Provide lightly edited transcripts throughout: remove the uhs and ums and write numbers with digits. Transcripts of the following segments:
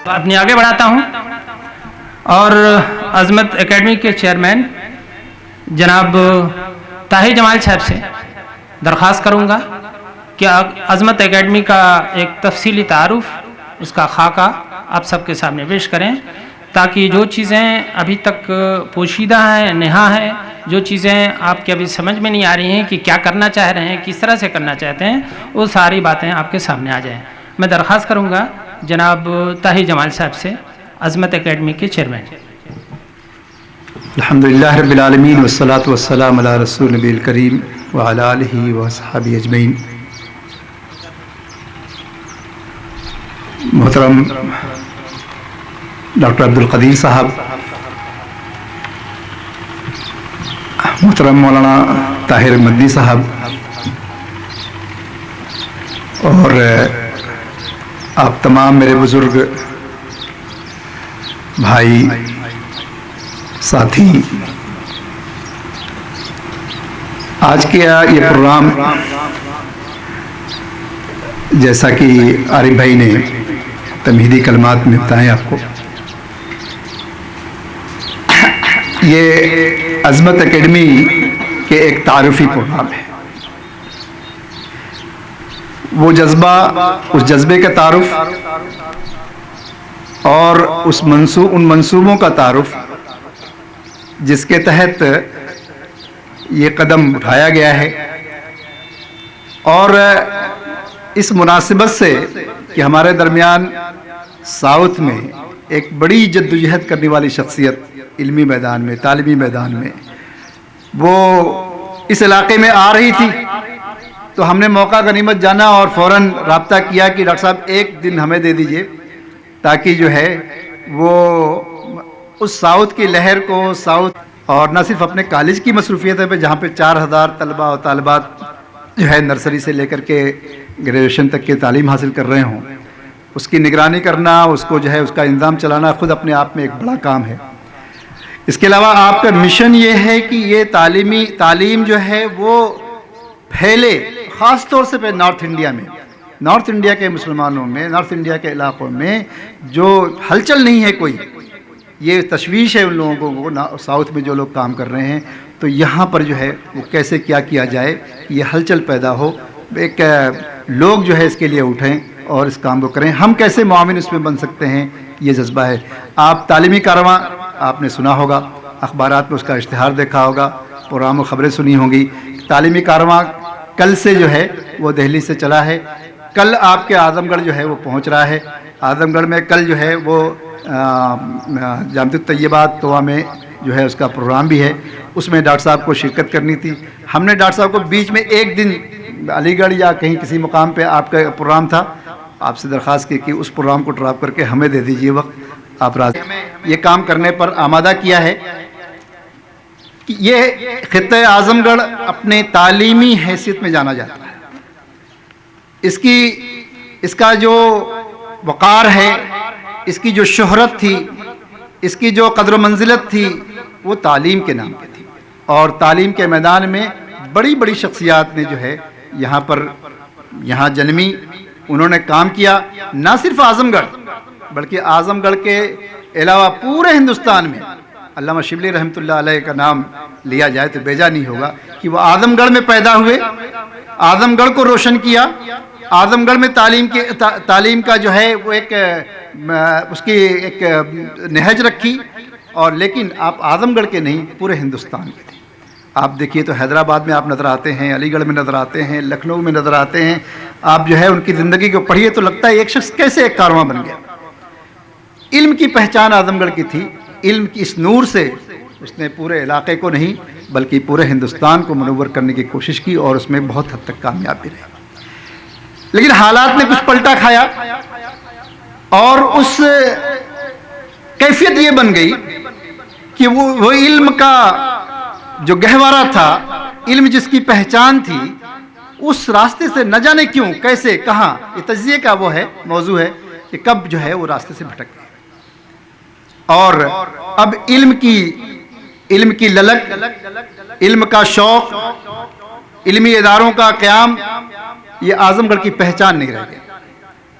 اپنی آگے بڑھاتا ہوں اور عظمت اکیڈمی کے چیئرمین جناب طاہر جمال صاحب سے درخواست کروں گا کہ عظمت اکیڈمی کا ایک تفصیلی تعارف، اس کا خاکہ آپ سب کے سامنے پیش کریں، تاکہ جو چیزیں ابھی تک پوشیدہ ہیں، نہا ہیں، جو چیزیں آپ کے ابھی سمجھ میں نہیں آ رہی ہیں کہ کیا کرنا چاہ رہے ہیں، کس طرح سے کرنا چاہتے ہیں، وہ ساری باتیں آپ کے سامنے آ جائیں۔ میں درخواست کروں گا جناب طاہر جمال صاحب سے، عظمت اکیڈمی کے چیئرمین۔ الحمدللہ رب العالمین والصلاة والسلام علی رسول نبی الکریم وعلی آلہ وصحبہ اجمعین۔ محترم ڈاکٹر عبدالقدیر صاحب، محترم مولانا طاہر مدنی صاحب، اور آپ تمام میرے بزرگ بھائی ساتھی، آج کا یہ پروگرام جیسا کہ عارف بھائی نے تمہیدی کلمات میں بتایا آپ کو، یہ عظمت اکیڈمی کے ایک تعارفی پروگرام ہے۔ وہ جذبہ، اس جذبے کا تعارف اور ان منصوبوں کا تعارف جس کے تحت یہ قدم اٹھایا گیا ہے، اور اس مناسبت سے کہ ہمارے درمیان ساؤتھ میں ایک بڑی جدوجہد کرنے والی شخصیت علمی میدان میں، تعلیمی میدان میں، وہ اس علاقے میں آ رہی تھی، تو ہم نے موقع غنیمت جانا اور فوراً رابطہ کیا کہ ڈاکٹر صاحب ایک دن ہمیں دے دیجئے، تاکہ جو ہے وہ اس ساؤتھ کی لہر کو، ساؤتھ، اور نہ صرف اپنے کالج کی مصروفیتیں پہ جہاں پہ 4000 طلبہ و طالبات جو ہے نرسری سے لے کر کے گریجویشن تک کی تعلیم حاصل کر رہے ہوں، اس کی نگرانی کرنا، اس کو جو ہے اس کا انتظام چلانا خود اپنے آپ میں ایک بڑا کام ہے۔ اس کے علاوہ آپ کا مشن یہ ہے کہ یہ تعلیم جو ہے وہ پھیلے، خاص طور سے نارتھ انڈیا میں، نارتھ انڈیا کے مسلمانوں میں، نارتھ انڈیا کے علاقوں میں جو ہلچل نہیں ہے کوئی، یہ تشویش ہے ان لوگوں کو، ساؤتھ میں جو لوگ کام کر رہے ہیں، تو یہاں پر جو ہے وہ کیسے کیا جائے کہ یہ ہلچل پیدا ہو، ایک لوگ جو ہے اس کے لیے اٹھیں اور اس کام کو کریں، ہم کیسے معاون اس میں بن سکتے ہیں، یہ جذبہ ہے۔ آپ تعلیمی کاررواں آپ نے سنا ہوگا، اخبارات میں اس کا اشتہار دیکھا ہوگا، پروگرام و خبریں سنی ہوں گی۔ تعلیمی کاررواں کل سے جو ہے وہ دہلی سے چلا ہے، کل آپ کے اعظم گڑھ جو ہے وہ پہنچ رہا ہے۔ اعظم گڑھ میں کل جو ہے وہ جامعۃ الطیبات طوا میں جو ہے اس کا پروگرام بھی ہے، اس میں ڈاکٹر صاحب کو شرکت کرنی تھی۔ ہم نے ڈاکٹر صاحب کو بیچ میں ایک دن علی گڑھ یا کہیں کسی مقام پہ آپ کا پروگرام تھا، آپ سے درخواست کی کہ اس پروگرام کو ڈراپ کر کے ہمیں دے دیجیے وقت، آپ راضی یہ کام کرنے پر آمادہ کیا ہے کہ یہ خطہ اعظم گڑھ اپنے تعلیمی حیثیت میں جانا جاتا ہے، اس کا جو وقار ہے، اس کی جو شہرت تھی، اس کی جو قدر و منزلت تھی، وہ تعلیم کے نام پہ تھی، اور تعلیم کے میدان میں بڑی بڑی شخصیات نے جو ہے یہاں جنمی، انہوں نے کام کیا، نہ صرف اعظم گڑھ بلکہ اعظم گڑھ کے علاوہ پورے ہندوستان میں۔ علامہ شبلی رحمۃ اللہ علیہ کا نام لیا جائے تو بیجا نہیں ہوگا کہ وہ اعظم گڑھ میں پیدا ہوئے، اعظم گڑھ کو روشن کیا، اعظم گڑھ میں تعلیم کا جو ہے وہ اس کی ایک نہج رکھی، اور لیکن آپ اعظم گڑھ کے نہیں، پورے ہندوستان کے تھے۔ آپ دیکھیے تو حیدرآباد میں آپ نظر آتے ہیں، علی گڑھ میں نظر آتے ہیں، لکھنؤ میں نظر آتے ہیں، آپ جو ہے ان کی زندگی کو پڑھیے تو لگتا ہے ایک شخص کیسے ایک کارواں بن گیا۔ علم کی پہچان اعظم گڑھ کی تھی، علم کی اس نور سے اس نے پورے علاقے کو نہیں بلکہ پورے ہندوستان کو منور کرنے کی کوشش کی، اور اس میں بہت حد تک کامیاب بھی رہے۔ لیکن حالات نے کچھ پلٹا کھایا، اور اس کیفیت یہ بن گئی کہ وہ علم کا جو گہوارہ تھا، علم جس کی پہچان تھی، اس راستے سے نہ جانے کیوں، کیسے، کہاں، یہ تجزیے کا وہ ہے موضوع ہے کہ کب جو ہے وہ راستے سے بھٹک گئے، اور اب علم کی للک، علم کا شوق، علمی اداروں کا قیام، یہ اعظم گڑھ کی پہچان نہیں رہ گیا۔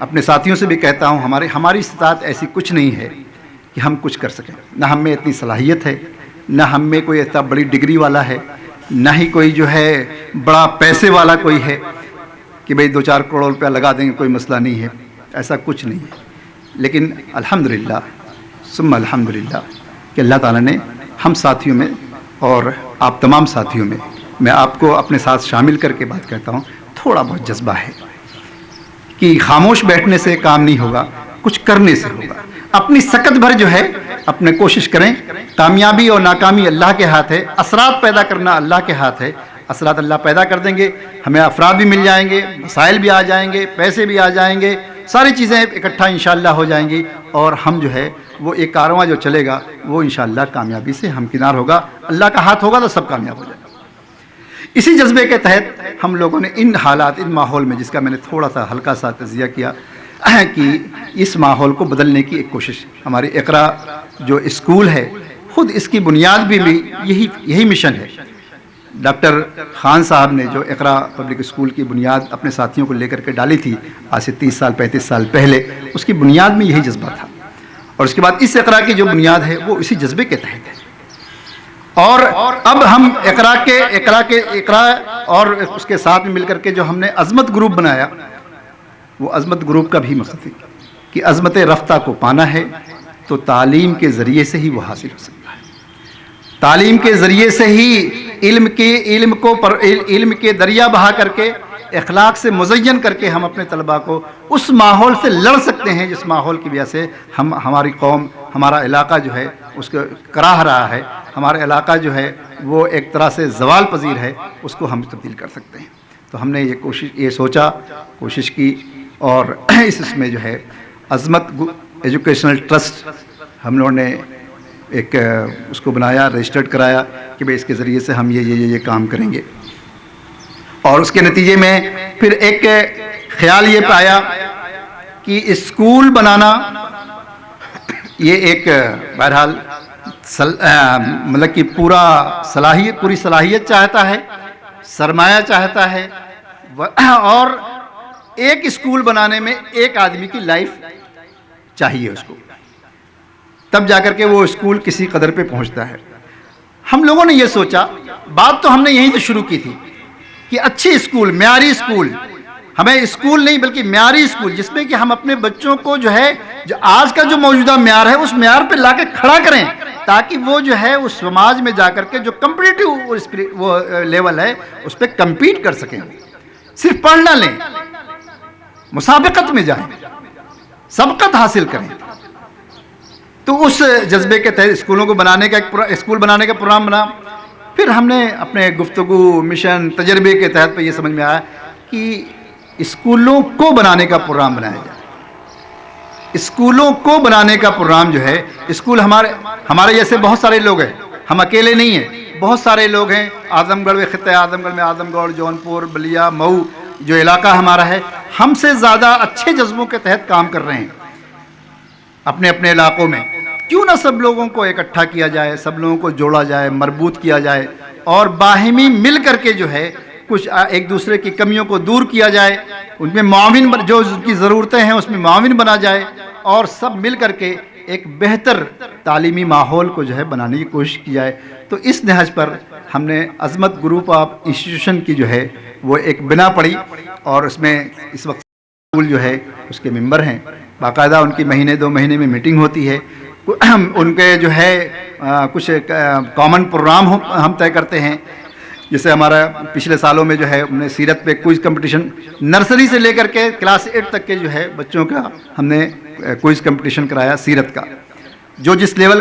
اپنے ساتھیوں سے بھی کہتا ہوں ہماری استطاعت ایسی کچھ نہیں ہے کہ ہم کچھ کر سکیں، نہ ہم میں اتنی صلاحیت ہے، نہ ہم میں کوئی اتنا بڑی ڈگری والا ہے، نہ ہی کوئی جو ہے بڑا پیسے والا کوئی ہے کہ بھئی 2-4 کروڑ روپیہ لگا دیں گے کوئی مسئلہ نہیں ہے، ایسا کچھ نہیں ہے. لیکن الحمدللہ ثم الحمدللہ کہ اللہ تعالیٰ نے ہم ساتھیوں میں اور آپ تمام ساتھیوں میں آپ کو اپنے ساتھ شامل کر کے بات کہتا ہوں، تھوڑا بہت جذبہ ہے کہ خاموش بیٹھنے سے کام نہیں ہوگا، کچھ کرنے سے ہوگا. اپنی سکت بھر جو ہے اپنے کوشش کریں. کامیابی اور ناکامی اللہ کے ہاتھ ہے، اثرات پیدا کرنا اللہ کے ہاتھ ہے. اثرات اللہ پیدا کر دیں گے، ہمیں افراد بھی مل جائیں گے، مسائل بھی آ جائیں گے، پیسے بھی آ جائیں گے، ساری چیزیں اکٹھا انشاءاللہ ہو جائیں گی، اور ہم جو ہے وہ ایک کارواں جو چلے گا وہ انشاءاللہ کامیابی سے ہمکنار ہوگا. اللہ کا ہاتھ ہوگا تو سب کامیاب ہو جائے گا. اسی جذبے کے تحت ہم لوگوں نے ان حالات، ان ماحول میں، جس کا میں نے تھوڑا سا ہلکا سا تجزیہ کیا کہ اس ماحول کو بدلنے کی ایک کوشش، ہماری اقرا جو اسکول ہے خود اس کی بنیاد بھی یہی مشن ہے. ڈاکٹر خان صاحب نے جو اقرا پبلک اسکول کی بنیاد اپنے ساتھیوں کو لے کر کے ڈالی تھی آج سے 30 سال 35 سال پہلے، اس کی بنیاد میں یہی جذبہ تھا، اور اس کے بعد اس اقرا کی جو بنیاد ہے وہ اسی جذبے کے تحت ہے. اور اب ہم اقرا اور اس کے ساتھ میں مل کر کے جو ہم نے عظمت گروپ بنایا، وہ عظمت گروپ کا بھی مقصد ہے کہ عظمت رفتہ کو پانا ہے تو تعلیم کے ذریعے سے ہی وہ حاصل ہو سکتا ہے. تعلیم کے ذریعے سے ہی علم کے دریا بہا کر کے، اخلاق سے مزین کر کے ہم اپنے طلباء کو اس ماحول سے لڑ سکتے ہیں جس ماحول کی وجہ سے ہماری قوم، ہمارا علاقہ جو ہے اس کو کراہ رہا ہے. ہمارا علاقہ جو ہے وہ ایک طرح سے زوال پذیر ہے، اس کو ہم تبدیل کر سکتے ہیں. تو ہم نے یہ سوچا، کوشش کی، اور اس میں جو ہے عظمت ایجوکیشنل ٹرسٹ ہم لوگوں نے ایک اس کو بنایا، رجسٹرڈ کرایا کہ بھئی اس کے ذریعے سے ہم یہ کام کریں گے. اور اس کے نتیجے میں پھر ایک خیال یہ پایا کہ اسکول بنانا یہ ایک بہرحال مطلب کہ پوری صلاحیت چاہتا ہے، سرمایہ چاہتا ہے، اور ایک اسکول بنانے میں ایک آدمی کی لائف چاہیے اس کو، تب جا کر کے وہ اسکول کسی قدر پہ پہنچتا ہے. ہم لوگوں نے یہ سوچا، بات تو ہم نے یہیں سے شروع کی تھی کہ اچھی اسکول، معیاری اسکول، ہمیں اسکول نہیں بلکہ معیاری اسکول، جس میں کہ ہم اپنے بچوں کو جو ہے جو آج کا جو موجودہ معیار ہے اس معیار پہ لا کے کھڑا کریں، تاکہ وہ جو ہے اس سماج میں جا کر کے جو کمپٹیٹیو وہ لیول ہے اس پہ کمپیٹ کر سکیں. صرف پڑھ نہ لیں، مسابقت میں جائیں، سبقت حاصل کریں. تو اس جذبے کے تحت اسکول بنانے کا پروگرام بنا. پھر ہم نے اپنے گفتگو، مشن، تجربے کے تحت پہ یہ سمجھ میں آیا کہ اسکولوں کو بنانے کا پروگرام بنایا جائے. اسکولوں کو بنانے کا پروگرام جو ہے، اسکول ہمارے جیسے بہت سارے لوگ ہیں، ہم اکیلے نہیں ہیں، بہت سارے لوگ ہیں. اعظم گڑھ، خطہ اعظم گڑھ میں اعظم گڑھ، جونپور، بلیا، مئو جو علاقہ ہمارا ہے، ہم سے زیادہ اچھے جذبوں کے تحت کام کر رہے ہیں اپنے اپنے علاقوں میں. کیوں نہ سب لوگوں کو اکٹھا کیا جائے، سب لوگوں کو جوڑا جائے، مربوط کیا جائے، اور باہمی مل کر کے جو ہے کچھ ایک دوسرے کی کمیوں کو دور کیا جائے، ان میں معاون جو ان کی ضرورتیں ہیں اس میں معاون بنا جائے، اور سب مل کر کے ایک بہتر تعلیمی ماحول کو جو ہے بنانے کی کوشش کی جائے. تو اس نہج پر ہم نے عظمت گروپ آف انسٹیٹیوشن کی جو ہے وہ ایک بنا پڑی، اور اس میں اس وقت اسکول جو ہے اس کے ممبر ہیں. باقاعدہ ان کی مہینے 2 مہینے میں میٹنگ ہوتی ہے. ان کے جو ہے کچھ کامن پروگرام ہم طے کرتے ہیں. جیسے ہمارا پچھلے سالوں میں جو ہے ہم نے سیرت پہ کوئز کمپٹیشن، نرسری سے لے کر کے کلاس 8 تک کے جو ہے بچوں کا ہم نے کوئز کمپٹیشن کرایا سیرت کا. جو جس لیول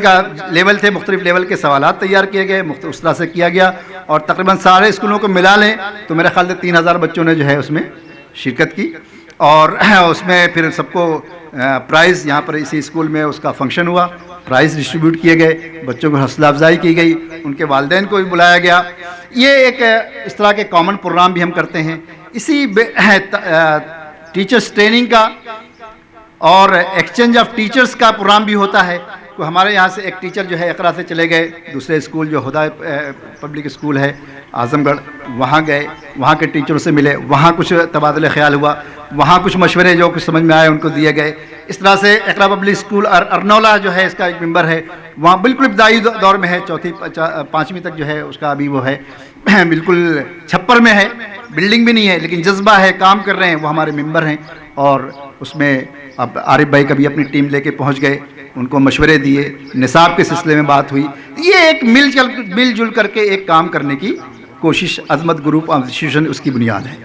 تھے، مختلف لیول کے سوالات تیار کیے گئے، اس طرح سے کیا گیا، اور تقریباً سارے اسکولوں کو ملا لیں تو میرے خیال سے 3000 بچوں نے جو ہے اس میں شرکت کی. اور اس میں پھر سب کو پرائز، یہاں پر اسی اسکول میں اس کا فنکشن ہوا، پرائز ڈسٹریبیوٹ کیے گئے، بچوں کو حوصلہ افزائی کی گئی، ان کے والدین کو بھی بلایا گیا. یہ ایک اس طرح کے کامن پروگرام بھی ہم کرتے ہیں. اسی ٹیچرس ٹریننگ کا اور ایکسچینج آف ٹیچرز کا پروگرام بھی ہوتا ہے. ہمارے یہاں سے ایک ٹیچر جو ہے اقرا سے چلے گئے دوسرے اسکول جو ہدایت پبلک اسکول ہے اعظم گڑھ، وہاں گئے، وہاں کے ٹیچروں سے ملے، وہاں کچھ تبادلہ خیال ہوا. وہاں کچھ مشورے جو کچھ سمجھ میں آئے ان کو دیے گئے. اس طرح سے اقرا پبلک اسکول ارنولہ جو ہے اس کا ایک ممبر ہے, وہاں بالکل ابتدائی دور میں ہے, چوتھی پانچویں تک جو ہے اس کا ابھی وہ ہے بالکل چھپر میں ہے, بلڈنگ بھی نہیں ہے لیکن جذبہ ہے, کام کر رہے ہیں, وہ ہمارے ممبر ہیں. اور اس میں اب عارف بھائی کبھی اپنی ٹیم لے کے پہنچ گئے, ان کو مشورے دیے, نصاب کے سلسلے میں بات ہوئی. یہ ایک مل جل کر کے ایک کام کرنے کی کوشش عظمت گروپ آف انسٹیٹیوشن اس کی بنیاد ہے.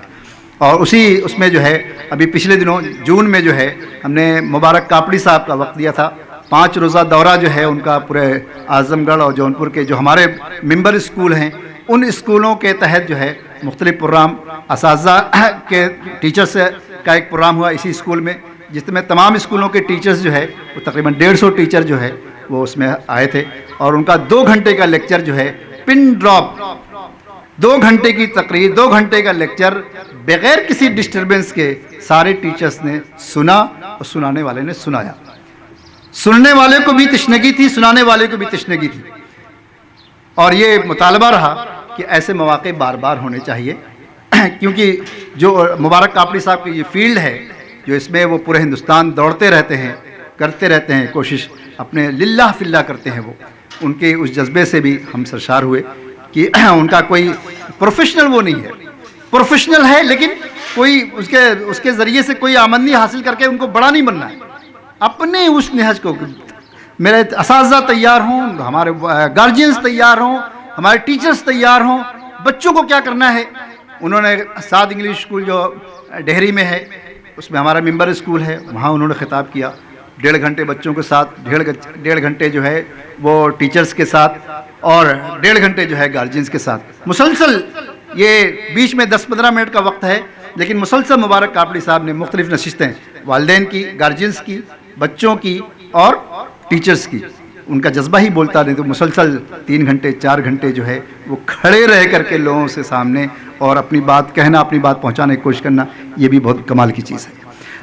اور اس میں جو ہے ابھی پچھلے دنوں جون میں جو ہے ہم نے مبارک کاپڑی صاحب کا وقت دیا تھا. 5 روزہ دورہ جو ہے ان کا پورے اعظم گڑھ اور جونپور کے جو ہمارے ممبر اسکول ہیں ان اسکولوں کے تحت جو ہے مختلف پروگرام, اساتذہ کے ٹیچرس کا ایک پروگرام ہوا اسی اسکول میں, جس میں تمام اسکولوں کے ٹیچرز جو ہے وہ تقریباً 150 ٹیچر جو ہے وہ اس میں آئے تھے. اور ان کا 2 گھنٹے کا لیکچر جو ہے پن ڈراپ, 2 گھنٹے کی تقریر, 2 گھنٹے کا لیکچر بغیر کسی ڈسٹربنس کے سارے ٹیچرز نے سنا اور سنانے والے نے سنایا. سننے والے کو بھی تشنگی تھی, سنانے والے کو بھی تشنگی تھی. اور یہ مطالبہ رہا کہ ایسے مواقع بار بار ہونے چاہیے, کیونکہ جو مبارک کاپڑی صاحب کی یہ فیلڈ ہے جو اس میں وہ پورے ہندوستان دوڑتے رہتے ہیں, کرتے رہتے ہیں کوشش, اپنے للہ فی اللہ کرتے ہیں. وہ ان کے اس جذبے سے بھی ہم سرشار ہوئے کہ ان کا کوئی پروفیشنل وہ نہیں ہے, پروفیشنل ہے لیکن کوئی اس کے ذریعے سے کوئی آمدنی حاصل کر کے ان کو بڑا نہیں بننا ہے. اپنے اس نہج کو, میرے اساتذہ تیار ہوں, ہمارے گارجینز تیار ہوں, ہمارے ٹیچرز تیار ہوں, بچوں کو کیا کرنا ہے. انہوں نے سعد انگلش اسکول جو ڈہری میں ہے اس میں ہمارا ممبر اسکول ہے, وہاں انہوں نے خطاب کیا 1.5 گھنٹے بچوں کے ساتھ, 1.5 گھنٹے جو ہے وہ ٹیچرز کے ساتھ, اور 1.5 گھنٹے جو ہے گارجینز کے ساتھ. مسلسل یہ بیچ میں 10-15 منٹ کا وقت ہے لیکن مسلسل مبارک کاپڑی صاحب نے مختلف نشستیں والدین کی, گارجینز کی, بچوں کی اور ٹیچرز کی, ان کا جذبہ ہی بولتا نہیں. تو مسلسل 3 گھنٹے 4 گھنٹے جو ہے وہ کھڑے رہ کر کے لوگوں سے سامنے اور اپنی بات کہنا, اپنی بات پہنچانے کی کوشش کرنا, یہ بھی بہت کمال کی چیز ہے.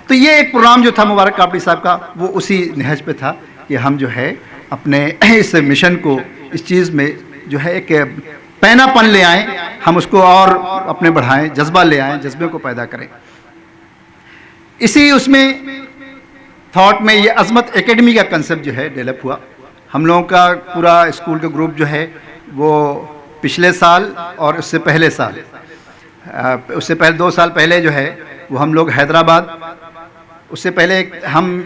تو یہ ایک پروگرام جو تھا مبارک کاپڑی صاحب کا وہ اسی نہج پہ تھا کہ ہم جو ہے اپنے اس مشن کو, اس چیز میں جو ہے ایک پینا پن لے آئیں, ہم اس کو اور اپنے بڑھائیں, جذبہ لے آئیں, جذبے کو پیدا کریں. اسی اس میں تھاٹ میں یہ عظمت اکیڈمی کا کنسپٹ جو ہے ڈیولپ ہوا. ہم لوگوں کا پورا اسکول کا گروپ جو ہے وہ پچھلے سال اور اس سے پہلے سال, اس سے پہلے 2 سال پہلے جو ہے وہ ہم لوگ حیدرآباد, اس سے پہلے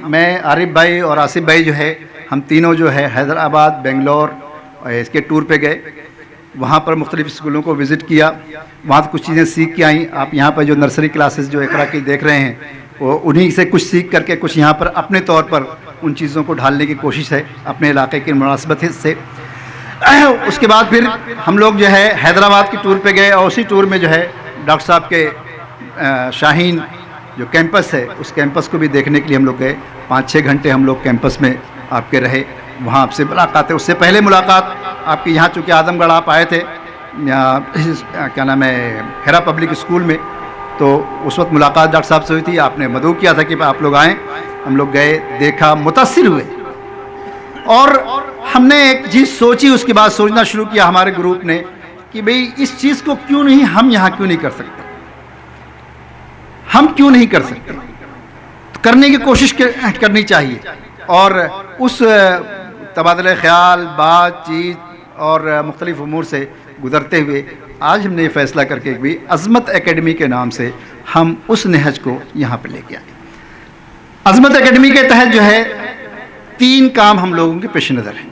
میں عارف بھائی اور آصف بھائی جو ہے ہم تینوں جو ہے حیدرآباد, بنگلور اس کے ٹور پہ گئے. وہاں پر مختلف اسکولوں کو وزٹ کیا, وہاں کچھ چیزیں سیکھ کے آئیں. آپ یہاں پر جو نرسری کلاسز جو اقرا کی دیکھ رہے ہیں وہ انہی سے کچھ سیکھ کر کے کچھ یہاں پر اپنے طور پر ان چیزوں کو ڈھالنے کی کوشش ہے اپنے علاقے کی مناسبت سے. اس کے بعد پھر ہم لوگ جو ہے حیدرآباد کی ٹور پہ گئے اور اسی ٹور میں جو ہے ڈاکٹر صاحب کے شاہین جو کیمپس ہے اس کیمپس کو بھی دیکھنے کے لیے ہم لوگ گئے. 5-6 گھنٹے ہم لوگ کیمپس میں آپ کے رہے, وہاں آپ سے ملاقات ہے. اس سے پہلے ملاقات آپ کے یہاں چونکہ اعظم گڑھ آپ آئے تھے, کیا نام ہے, ہیرا پبلک اسکول میں, تو اس وقت ملاقات ڈاکٹر صاحب سے ہوئی تھی. آپ نے مدعو کیا تھا کہ آپ لوگ آئیں. ہم لوگ گئے, دیکھا, متاثر ہوئے, اور ہم نے ایک چیز سوچی. اس کے بعد سوچنا شروع کیا ہمارے گروپ نے کہ بھئی اس چیز کو کیوں نہیں ہم یہاں کیوں نہیں کر سکتے, ہم کیوں نہیں کر سکتے. کرنے کی کوشش کرنی چاہیے. اور اس تبادلہ خیال, بات چیت اور مختلف امور سے گزرتے ہوئے آج ہم نے یہ فیصلہ کر کے بھی عظمت اکیڈمی کے نام سے ہم اس نہج کو یہاں پہ لے کے آئے. عظمت اکیڈمی کے تحت جو ہے 3 کام ہم لوگوں کے پیش نظر ہیں.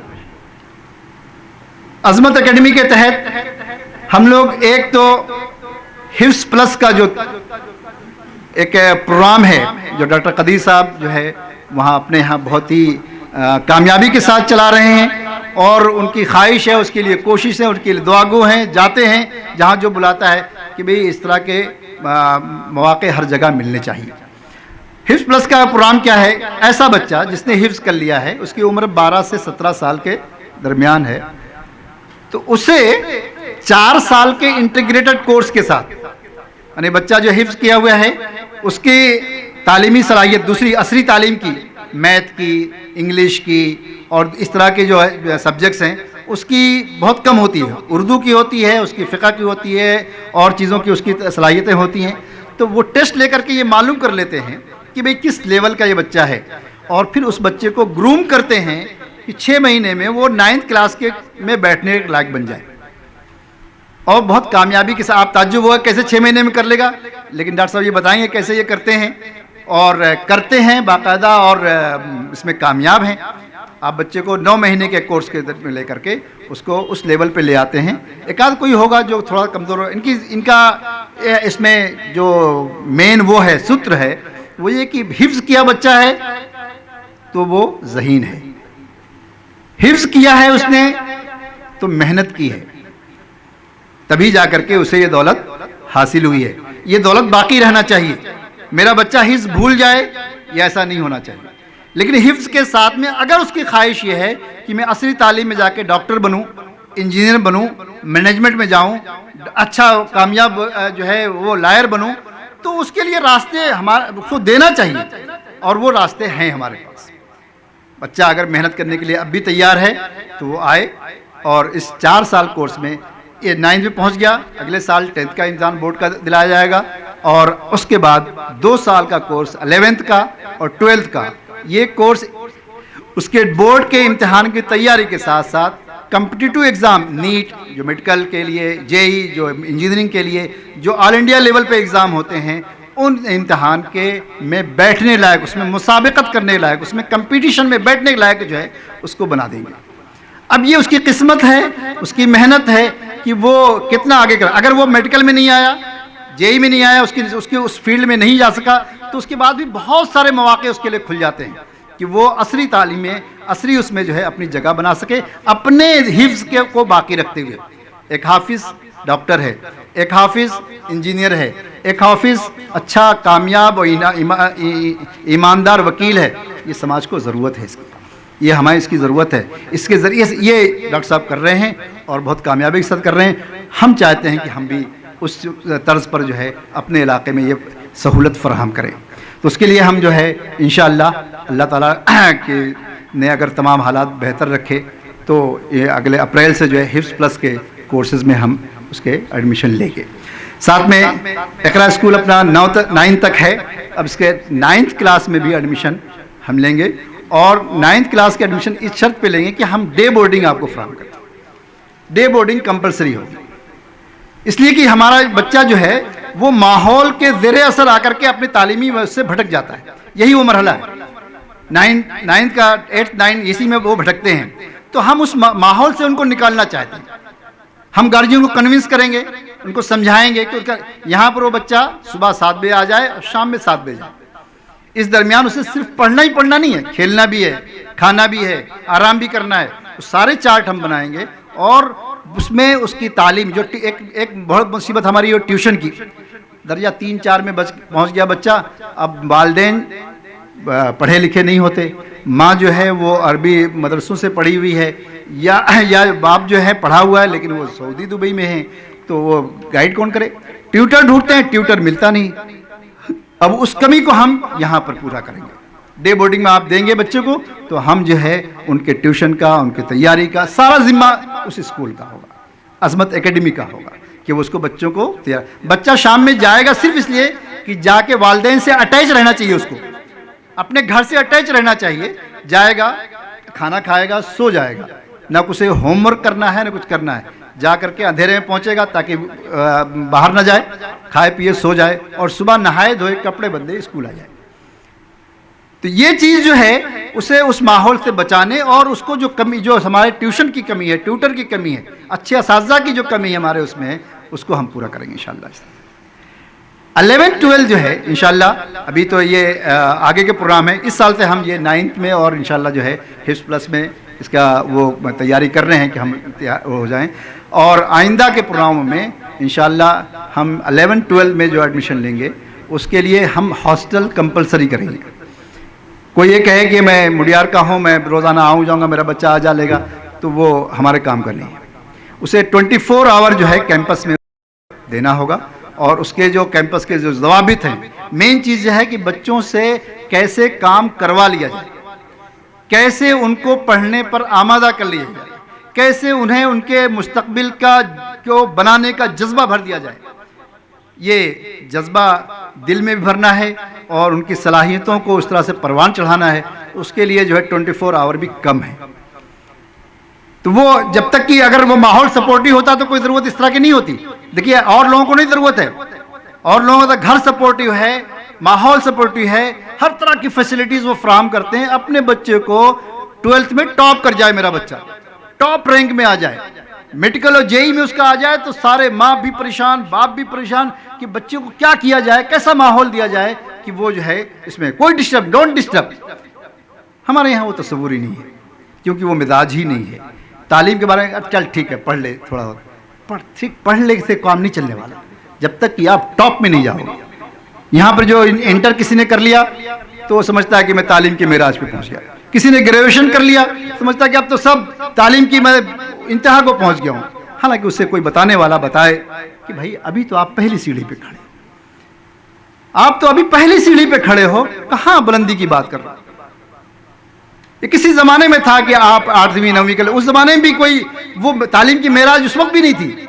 عظمت اکیڈمی کے تحت ہم لوگ ایک تو حفظ پلس کا جو ایک پروگرام ہے جو ڈاکٹر قدیر صاحب جو ہے وہاں اپنے یہاں بہت ہی کامیابی کے ساتھ چلا رہے ہیں, اور ان کی خواہش ہے, اس کے لیے کوشش ہے, ان کے لیے دعا گو ہیں, جاتے ہیں جہاں جو بلاتا ہے کہ بھئی اس طرح کے مواقع ہر جگہ ملنے چاہیے. حفظ پلس کا پروگرام کیا ہے, ایسا بچہ جس نے حفظ کر لیا ہے, اس کی عمر 12 سے 17 سال کے درمیان ہے, تو اسے 4 سال کے انٹیگریٹڈ کورس کے ساتھ, یعنی بچہ جو حفظ کیا ہوا ہے اس کی تعلیمی صلاحیت دوسری عصری تعلیم کی, میتھ کی, انگلش کی اور اس طرح کے جو ہے سبجیکٹس ہیں اس کی بہت کم ہوتی ہے. اردو کی ہوتی ہے, اس کی فقہ کی ہوتی ہے, اور چیزوں کی اس کی صلاحیتیں ہوتی ہیں. تو وہ ٹیسٹ لے کر کے یہ معلوم کر لیتے ہیں کہ بھئی کس لیول کا یہ بچہ ہے، اور پھر اس بچے کو گروم کرتے ہیں کہ 6 مہینے میں وہ 9th کلاس کے میں بیٹھنے کے لائق بن جائے. اور بہت کامیابی کے ساتھ آپ تعجب ہوگا کیسے 6 مہینے میں کر لے گا، لیکن ڈاکٹر صاحب یہ بتائیں گے کیسے یہ کرتے ہیں، اور کرتے ہیں باقاعدہ، اور اس میں کامیاب ہیں. آپ بچے کو 9 مہینے کے کورس کے میں لے کر کے اس کو اس لیول پہ لے آتے ہیں. ایک آدھ کوئی ہوگا جو تھوڑا کمزور ہو، ان کا اس میں جو مین وہ ہے سوتر ہے وہ یہ کہ حفظ کیا بچہ ہے تو وہ ذہین ہے، حفظ کیا ہے اس نے تو محنت کی ہے، تبھی جا کر کے اسے یہ دولت حاصل ہوئی ہے. یہ دولت باقی رہنا چاہیے. میرا بچہ حفظ بھول جائے یہ ایسا نہیں ہونا چاہیے، لیکن حفظ کے ساتھ میں اگر اس کی خواہش یہ ہے کہ میں عصری تعلیم میں جا کے ڈاکٹر بنوں، انجینئر بنوں، مینجمنٹ میں جاؤں، اچھا کامیاب جو ہے وہ لائر بنوں، تو اس کے لیے راستے ہمارے کو دینا چاہیے، اور وہ راستے ہیں ہمارے پاس. بچہ اگر محنت کرنے کے لیے اب بھی تیار ہے تو وہ آئے، اور اس 4 سال کورس میں یہ 9th میں پہنچ گیا، اگلے سال 10th کا امتحان بورڈ کا دلایا جائے گا، اور اس کے بعد 2 سال کا کورس 11th کا اور 12th کا. یہ کورس اس کے بورڈ کے امتحان کی تیاری کے ساتھ ساتھ کمپٹیٹو ایگزام، نیٹ جو میڈیکل کے لیے، JEE جو انجینئرنگ کے لیے، جو آل انڈیا لیول پہ ایگزام ہوتے ہیں، ان امتحان کے میں بیٹھنے لائق، اس میں مسابقت کرنے لائق، اس میں کمپٹیشن میں بیٹھنے لائق جو ہے اس کو بنا دیں گے. اب یہ اس کی قسمت ہے، اس کی محنت ہے کہ وہ کتنا آگے کرے. اگر وہ میڈیکل میں نہیں آیا، JEE میں نہیں آیا، اس کی اس فیلڈ میں نہیں جا سکا، تو اس کے بعد بھی بہت سارے مواقع اس کے لیے کھل جاتے ہیں کہ وہ عصری تعلیم میں، عصری اس میں جو ہے اپنی جگہ بنا سکے، اپنے حفظ کو باقی رکھتے ہوئے. ایک حافظ ڈاکٹر ہے، ایک حافظ انجینئر ہے، ایک حافظ اچھا کامیاب اور ایماندار وکیل ہے. یہ سماج کو ضرورت ہے اس کی، یہ ہمیں اس کی ضرورت ہے. اس کے ذریعے سے یہ ڈاکٹر صاحب کر رہے ہیں اور بہت کامیابی کے ساتھ کر رہے ہیں. ہم چاہتے ہیں کہ ہم بھی اس طرز پر جو ہے اپنے علاقے میں یہ سہولت فراہم کریں. تو اس کے لیے ہم جو ہے انشاءاللہ اللہ تعالیٰ کے نے اگر تمام حالات بہتر رکھے تو یہ اگلے اپریل سے جو ہے حفظ پلس کے کورسز میں ہم اس کے ایڈمیشن لیں گے. ساتھ میں اقرا اسکول اپنا 9 تک ہے. اب اس کے 9th کلاس میں بھی ایڈمیشن ہم لیں گے، اور 9th کلاس کے ایڈمیشن اس شرط پہ لیں گے کہ ہم ڈے بورڈنگ آپ کو فراہم کریں. ڈے بورڈنگ کمپلسری ہوگی، اس لیے کہ ہمارا بچہ جو ہے وہ ماحول کے زیر اثر آ کر کے اپنی تعلیمی سے بھٹک جاتا ہے. یہی وہ مرحلہ ہے 9th کا 8th 9 اسی میں وہ بھٹکتے ہیں. تو ہم اس ماحول سے ان کو نکالنا چاہتے ہیں. ہم گارجین کو کنونس کریں گے، ان کو سمجھائیں گے کہ یہاں پر وہ بچہ صبح 7 بجے آ جائے اور شام میں 7 بجے جائے. اس درمیان اسے صرف پڑھنا ہی پڑھنا نہیں ہے، کھیلنا بھی ہے، کھانا بھی ہے، آرام بھی کرنا ہے. سارے چارٹ ہم بنائیں گے، اور اس میں اس کی تعلیم جو ایک بہت مصیبت ہماری ٹیوشن کی. درجہ 3-4 میں پہنچ گیا بچہ، اب والدین پڑھے لکھے نہیں ہوتے، ماں جو ہے وہ عربی مدرسوں سے پڑھی ہوئی ہے، یا باپ جو ہے پڑھا ہوا ہے لیکن وہ سعودی دبئی میں ہیں، تو وہ گائیڈ کون کرے؟ ٹیوٹر ڈھونڈتے ہیں، ٹیوٹر ملتا نہیں. اب اس کمی کو ہم یہاں پر پورا کریں گے. ڈے بورڈنگ میں آپ دیں گے بچے کو تو ہم جو ہے ان کے ٹیوشن کا، ان کی تیاری کا سارا ذمہ اس اسکول کا ہوگا، عظمت اکیڈمی کا ہوگا کہ وہ اس کو بچوں کو تیار. بچہ شام میں جائے گا صرف اس لیے کہ جا کے والدین سے اٹیچ رہنا چاہیے، اس کو اپنے گھر سے اٹیچ رہنا چاہیے. جائے گا، کھانا کھائے گا، سو جائے گا، نہ اسے ہوم ورک کرنا ہے نہ کچھ کرنا ہے. جا کر کے اندھیرے میں پہنچے گا تاکہ باہر نہ جائے، کھائے پیے سو جائے، اور صبح نہائے دھوئے کپڑے بدلے اسکول آ جائے. تو یہ چیز جو ہے اسے اس ماحول سے بچانے، اور اس کو جو کمی، جو ہمارے ٹیوشن کی کمی ہے، ٹیوٹر کی کمی ہے، اچھے اساتذہ کی جو کمی ہے ہمارے اس میں ہے، اس کو ہم پورا کریں گے انشاءاللہ. 11-12 جو ہے انشاءاللہ ابھی تو یہ آگے کے پروگرام ہے. اس سال سے ہم یہ 9th میں اور انشاءاللہ جو ہے حفظ پلس میں اس کا وہ تیاری کر رہے ہیں کہ ہم ہو جائیں. اور آئندہ کے پروگراموں میں انشاءاللہ ہم 11-12 میں جو ایڈمیشن لیں گے اس کے لیے ہم ہاسٹل کمپلسری کریں گے. کوئی یہ کہے کہ میں مڈیار کا ہوں، میں روزانہ آؤں جاؤں گا، میرا بچہ آ جا لے گا، تو وہ ہمارے کام کا نہیں ہے. اسے 24 آور جو ہے کیمپس میں دینا ہوگا، اور اس کے جو کیمپس کے جو ضوابط ہیں، مین چیز یہ ہے کہ بچوں سے کیسے کام کروا لیا جائے، کیسے ان کو پڑھنے پر آمادہ کر لیا جائے، کیسے انہیں ان کے مستقبل کا جو بنانے کا جذبہ بھر دیا جائے. یہ جذبہ دل میں بھی بھرنا ہے اور ان کی صلاحیتوں کو اس طرح سے پروان چڑھانا ہے، اس کے لیے جو ہے 24 آور بھی کم ہے۔ تو وہ جب تک کہ اگر وہ ماحول سپورٹیو ہوتا تو کوئی ضرورت اس طرح کی نہیں ہوتی۔ دیکھیے اور لوگوں کو نہیں ضرورت ہے، اور لوگوں کا گھر سپورٹیو ہے، ماحول سپورٹیو ہے، ہر طرح کی فیسلٹیز وہ فراہم کرتے ہیں۔ اپنے بچے کو 12th میں ٹاپ کر جائے، میرا بچہ ٹاپ رینک میں آ جائے، میڈیکل اور JEE میں اس کا آ جائے، تو سارے ماں بھی پریشان، باپ بھی پریشان کہ بچے کو کیا کیا جائے، کیسا ماحول دیا جائے کہ وہ جو ہے اس میں کوئی ڈسٹرب، ڈونٹ ڈسٹرب۔ ہمارے یہاں وہ تصور ہی نہیں ہے، کیونکہ وہ مزاج ہی نہیں ہے۔ تعلیم کے بارے میں چل ٹھیک ہے پڑھ لے تھوڑا بہت، پڑھ لے سے کام نہیں چلنے والا جب تک کہ آپ ٹاپ میں نہیں جاؤ گے۔ یہاں پر جو انٹر کسی نے کر لیا تو وہ سمجھتا ہے کہ میں تعلیم کے معراج پہ پہنچ گیا، کسی نے گریجویشن کر لیا سمجھتا ہے کہ اب تو سب تعلیم کی میں انتہا کو پہنچ گیا ہوں، حالانکہ اسے کوئی بتانے والا بتائے کہ بھائی ابھی تو آپ پہلی سیڑھی پہ کھڑے، آپ تو ابھی پہلی سیڑھی پہ کھڑے ہو، کہاں بلندی کی بات کر رہا۔ یہ کسی زمانے میں تھا کہ آپ 8ویں 9ویں کے، اس زمانے میں بھی کوئی وہ تعلیم کی معراج اس وقت بھی نہیں تھی،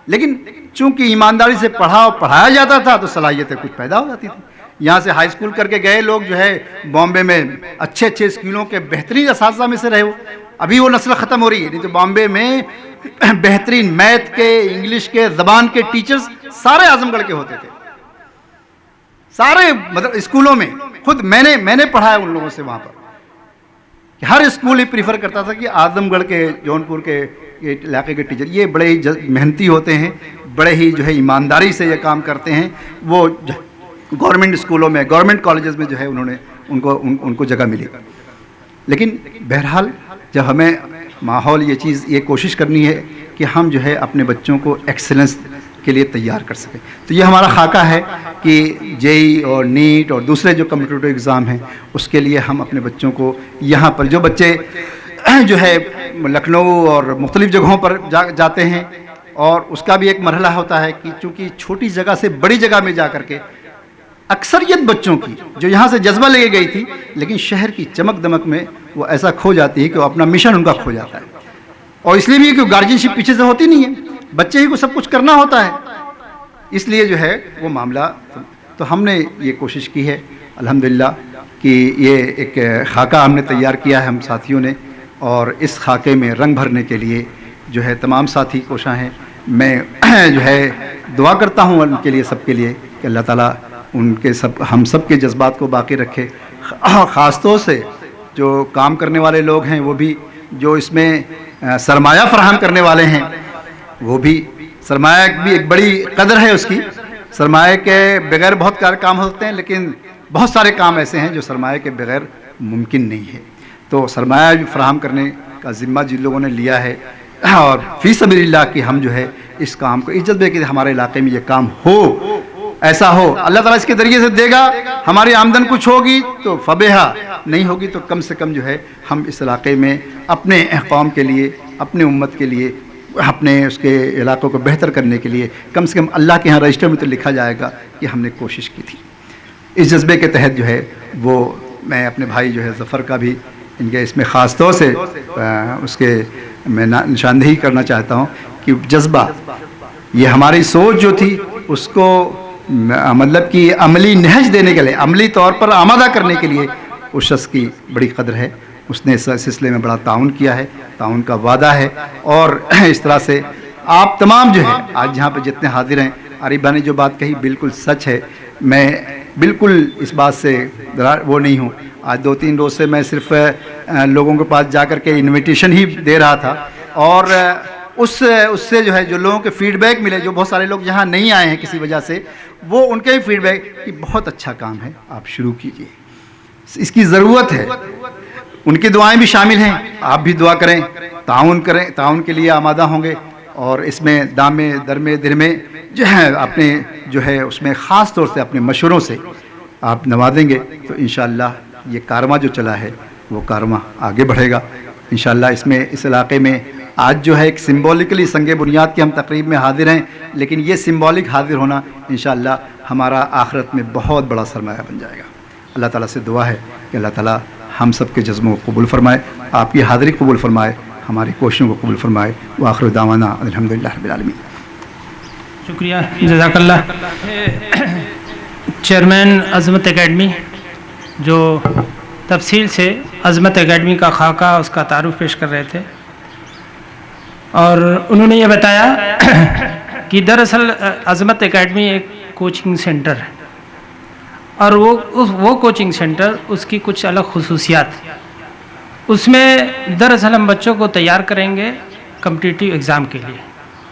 لیکن چونکہ ایمانداری سے پڑھایا جاتا تھا تو صلاحیتیں کچھ پیدا ہو جاتی تھی۔ یہاں سے ہائی اسکول کر کے گئے لوگ جو ہے بامبے میں اچھے اسکولوں کے بہترین اساتذہ میں سے رہے ہو، ابھی وہ نسل ختم ہو رہی ہے، نہیں تو بامبے میں بہترین میتھ کے، انگلش کے، زبان کے ٹیچرز سارے اعظم گڑھ کے ہوتے تھے، سارے مطلب اسکولوں میں۔ خود میں نے پڑھا ہے ان لوگوں سے وہاں پر، کہ ہر اسکول ہی پریفر کرتا تھا کہ اعظم گڑھ کے، جونپور کے علاقے کے ٹیچر یہ بڑے ہی محنتی ہوتے ہیں، بڑے ہی جو ہے ایمانداری سے یہ کام کرتے ہیں۔ وہ گورنمنٹ اسکولوں میں، گورنمنٹ کالجز میں جو ہے انہوں نے ان کو جگہ ملی۔ لیکن بہرحال جب ہمیں ماحول یہ کوشش کرنی ہے کہ ہم جو ہے اپنے بچوں کو ایکسلنس کے لیے تیار کر سکیں، تو یہ ہمارا خاکہ ہے کہ JEE اور نیٹ اور دوسرے جو کمپٹیٹیو ایگزام ہیں اس کے لیے ہم اپنے بچوں کو یہاں پر جو بچے جو ہے لکھنؤ اور مختلف جگہوں پر جاتے ہیں، اور اس کا بھی ایک مرحلہ ہوتا ہے کہ چونکہ چھوٹی جگہ سے بڑی جگہ میں جا کر کے اکثریت بچوں کی جو یہاں سے جذبہ لے گئی تھی، لیکن شہر کی چمک دمک میں وہ ایسا کھو جاتی ہے کہ وہ اپنا مشن ان کا کھو جاتا ہے، اور اس لیے بھی کہ گارجینشپ پیچھے سے ہوتی نہیں ہے، بچے ہی کو سب کچھ کرنا ہوتا ہے، اس لیے جو ہے وہ معاملہ۔ تو ہم نے یہ کوشش کی ہے الحمدللہ کہ یہ ایک خاکہ ہم نے تیار کیا ہے ہم ساتھیوں نے، اور اس خاکے میں رنگ بھرنے کے لیے جو ہے تمام ساتھی کوشاں ہیں۔ میں جو ہے دعا کرتا ہوں ان کے لیے، سب کے لیے، کہ اللہ تعالیٰ ہم سب کے جذبات کو باقی رکھے، خاص طور سے جو کام کرنے والے لوگ ہیں وہ بھی، جو اس میں سرمایہ فراہم کرنے والے ہیں وہ بھی، سرمایہ بھی ایک بڑی قدر ہے اس کی، سرمایہ کے بغیر بہت سارے کام ہوتے ہیں، لیکن بہت سارے کام ایسے ہیں جو سرمایہ کے بغیر ممکن نہیں ہے۔ تو سرمایہ بھی فراہم کرنے کا ذمہ جن لوگوں نے لیا ہے، اور فی سبیل اللہ کہ ہم جو ہے اس کام کو، اس جذبے کہ ہمارے علاقے میں یہ کام ہو، ایسا ہو، اللہ تعالیٰ اس کے ذریعے سے دے گا، ہماری آمدن کچھ ہوگی تو فبیہا، نہیں ہوگی تو کم سے کم جو ہے ہم اس علاقے میں اپنے قوم کے لیے، اپنے امت کے لیے، اپنے اس کے علاقوں کو بہتر کرنے کے لیے کم سے کم اللہ کے ہاں رجسٹر میں تو لکھا جائے گا کہ ہم نے کوشش کی تھی۔ اس جذبے کے تحت جو ہے وہ میں اپنے بھائی جو ہے ظفر کا بھی ان کے اس میں خاص طور سے اس کے میں نشاندہی کرنا چاہتا ہوں کہ جذبہ، یہ ہماری سوچ جو تھی اس کو مطلب کہ عملی نہج دینے کے لیے، عملی طور پر آمادہ کرنے کے لیے اس شخص کی بڑی قدر ہے، اس نے اس سلسلے میں بڑا تعاون کیا ہے، تعاون کا وعدہ ہے۔ اور اس طرح سے آپ تمام جو ہے آج یہاں پہ جتنے حاضر ہیں، عارف بھائی نے جو بات کہی بالکل سچ ہے، میں بالکل اس بات سے وہ نہیں ہوں۔ آج 2-3 روز سے میں صرف لوگوں کے پاس جا کر کے انویٹیشن ہی دے رہا تھا، اور اس سے جو ہے جو لوگوں کے فیڈ بیک ملے، جو بہت سارے لوگ یہاں نہیں آئے ہیں کسی وجہ سے، وہ ان کے بھی فیڈ بیک کہ بہت اچھا کام ہے، آپ شروع کیجئے، اس کی ضرورت ہے۔ ان کی دعائیں بھی شامل ہیں، آپ بھی دعا کریں، تعاون کریں، تعاون کے لیے آمادہ ہوں گے، اور اس میں دامے درمے درمے جو ہے اپنے جو ہے اس میں خاص طور سے اپنے مشوروں سے آپ نوازیں گے تو انشاءاللہ یہ کارواں جو چلا ہے وہ کارواں آگے بڑھے گا انشاءاللہ۔ اس میں اس علاقے میں آج جو ہے ایک سمبولکلی سنگ بنیاد کی ہم تقریب میں حاضر ہیں، لیکن یہ سمبولک حاضر ہونا انشاءاللہ ہمارا آخرت میں بہت بڑا سرمایہ بن جائے گا۔ اللہ تعالیٰ سے دعا ہے کہ اللہ تعالیٰ ہم سب کے جذبوں کو قبول فرمائے، آپ کی حاضری قبول فرمائے، ہماری کوششوں کو قبول فرمائے۔ وآخر دعوانا الحمدللہ رب العالمین۔ شکریہ، جزاک اللہ۔ چیئرمین عظمت اکیڈمی جو تفصیل سے عظمت اکیڈمی کا خاکہ، اس کا تعارف پیش کر رہے تھے، اور انہوں نے یہ بتایا کہ دراصل عظمت اکیڈمی ایک کوچنگ سینٹر ہے، اور وہ کوچنگ سینٹر اس کی کچھ الگ خصوصیات، اس میں دراصل ہم بچوں کو تیار کریں گے کمپٹیٹیو ایگزام کے لیے،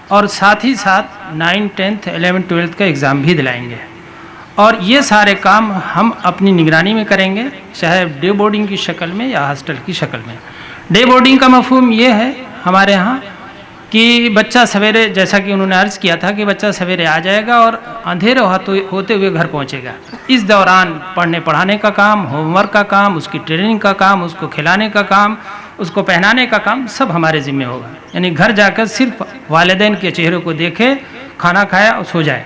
اور ساتھ ہی ساتھ 9th 10th 11th 12th کا ایگزام بھی دلائیں گے، اور یہ سارے کام ہم اپنی نگرانی میں کریں گے، چاہے ڈے بورڈنگ کی شکل میں یا ہاسٹل کی شکل میں۔ ڈے بورڈنگ کا مفہوم یہ ہے ہمارے ہاں کہ بچہ سویرے، جیسا کہ انہوں نے عرض کیا تھا کہ بچہ سویرے آ جائے گا اور اندھیرے ہوتے ہوئے گھر پہنچے گا۔ اس دوران پڑھنے پڑھانے کا کام، ہوم ورک کا کام، اس کی ٹریننگ کا کام، اس کو کھلانے کا کام، اس کو پہنانے کا کام سب ہمارے ذمہ ہوگا، یعنی گھر جا کر صرف والدین کے چہروں کو دیکھے، کھانا کھایا اور سو جائے،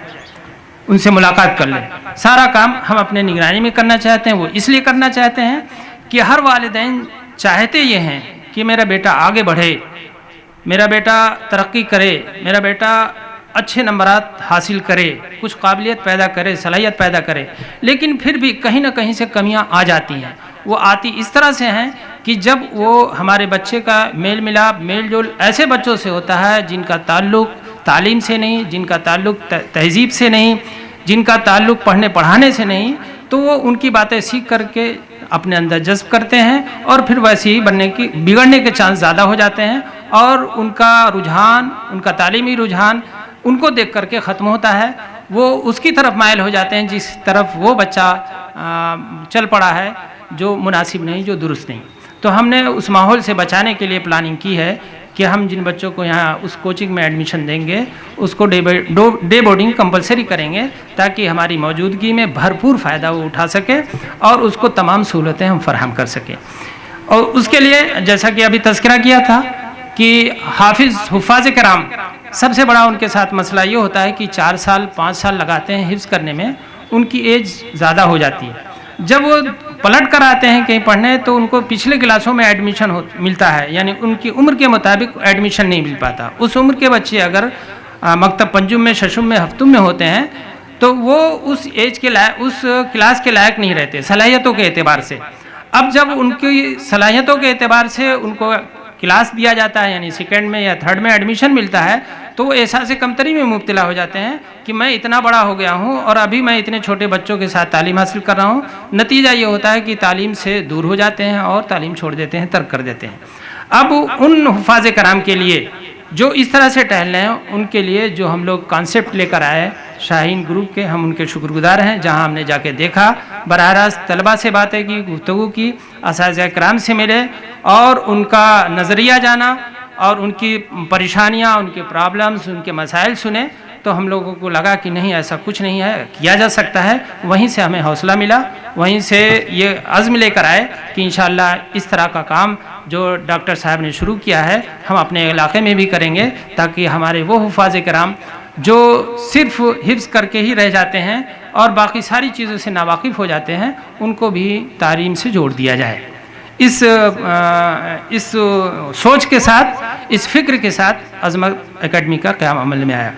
ان سے ملاقات کر لیں۔ سارا کام ہم اپنے نگرانی میں کرنا چاہتے ہیں۔ وہ اس لیے کرنا چاہتے ہیں کہ ہر والدین چاہتے یہ ہیں کہ میرا بیٹا آگے بڑھے، میرا بیٹا ترقی کرے، میرا بیٹا اچھے نمبرات حاصل کرے، کچھ قابلیت پیدا کرے، صلاحیت پیدا کرے، لیکن پھر بھی کہیں نہ کہیں سے کمیاں آ جاتی ہیں۔ وہ آتی اس طرح سے ہیں کہ جب وہ ہمارے بچے کا میل ملاپ، میل جول ایسے بچوں سے ہوتا ہے جن کا تعلق تعلیم سے نہیں، جن کا تعلق تہذیب سے نہیں، جن کا تعلق پڑھنے پڑھانے سے نہیں، تو وہ ان کی باتیں سیکھ کر کے اپنے اندر جذب کرتے ہیں، اور پھر ویسے ہی بگڑنے کے چانس زیادہ ہو جاتے ہیں، اور ان کا رجحان، ان کا تعلیمی رجحان ان کو دیکھ کر کے ختم ہوتا ہے۔ وہ اس کی طرف مائل ہو جاتے ہیں جس طرف وہ بچہ چل پڑا ہے، جو مناسب نہیں، جو درست نہیں۔ تو ہم نے اس ماحول سے بچانے کے لیے پلاننگ کی ہے کہ ہم جن بچوں کو یہاں اس کوچنگ میں ایڈمیشن دیں گے، اس کو ڈے بورڈنگ کمپلسری کریں گے، تاکہ ہماری موجودگی میں بھرپور فائدہ وہ اٹھا سکے اور اس کو تمام سہولتیں ہم فراہم کر سکیں۔ اور اس کے لیے جیسا کہ ابھی تذکرہ کیا تھا کہ حفاظ کرام، سب سے بڑا ان کے ساتھ مسئلہ یہ ہوتا ہے کہ 4 سال 5 سال لگاتے ہیں حفظ کرنے میں، ان کی ایج زیادہ ہو جاتی ہے۔ جب وہ پلٹ کر آتے ہیں کہیں پڑھنے تو ان کو پچھلے کلاسوں میں ایڈمیشن ملتا ہے، یعنی ان کی عمر کے مطابق ایڈمیشن نہیں مل پاتا۔ اس عمر کے بچے اگر مکتب پنجم میں، ششم میں، ہفتم میں ہوتے ہیں تو وہ اس ایج کے لائق، اس کلاس کے لائق نہیں رہتے صلاحیتوں کے اعتبار سے۔ اب جب ان کی صلاحیتوں کے اعتبار سے ان کو کلاس دیا جاتا ہے، یعنی 2nd میں یا 3rd میں ایڈمیشن ملتا ہے، تو وہ احساس کمتری میں مبتلا ہو جاتے ہیں کہ میں اتنا بڑا ہو گیا ہوں اور ابھی میں اتنے چھوٹے بچوں کے ساتھ تعلیم حاصل کر رہا ہوں۔ نتیجہ یہ ہوتا ہے کہ تعلیم سے دور ہو جاتے ہیں اور تعلیم چھوڑ دیتے ہیں، ترک کر دیتے ہیں۔ اب ان حفاظ کرام کے لیے جو اس طرح سے ٹہل رہے ہیں، ان کے لیے جو ہم لوگ کانسیپٹ لے کر آئے شاہین گروپ کے، ہم ان کے شکر گزار ہیں۔ جہاں ہم نے جا کے دیکھا، براہ راست طلباء سے باتیں کی، گفتگو کی، اساتذہ کرام سے ملے اور ان کا نظریہ جانا اور ان کی پریشانیاں، ان کے پرابلمز، ان کے مسائل سنے، تو ہم لوگوں کو لگا کہ نہیں، ایسا کچھ نہیں ہے، کیا جا سکتا ہے۔ وہیں سے ہمیں حوصلہ ملا، وہیں سے یہ عزم لے کر آئے کہ انشاءاللہ اس طرح کا کام جو ڈاکٹر صاحب نے شروع کیا ہے ہم اپنے علاقے میں بھی کریں گے، تاکہ ہمارے وہ حفاظ کرام جو صرف حفظ کر کے ہی رہ جاتے ہیں اور باقی ساری چیزوں سے ناواقف ہو جاتے ہیں، ان کو بھی تعلیم سے جوڑ دیا جائے۔ اس سوچ کے ساتھ، اس فکر کے ساتھ عظمت اکیڈمی کا قیام عمل میں آیا۔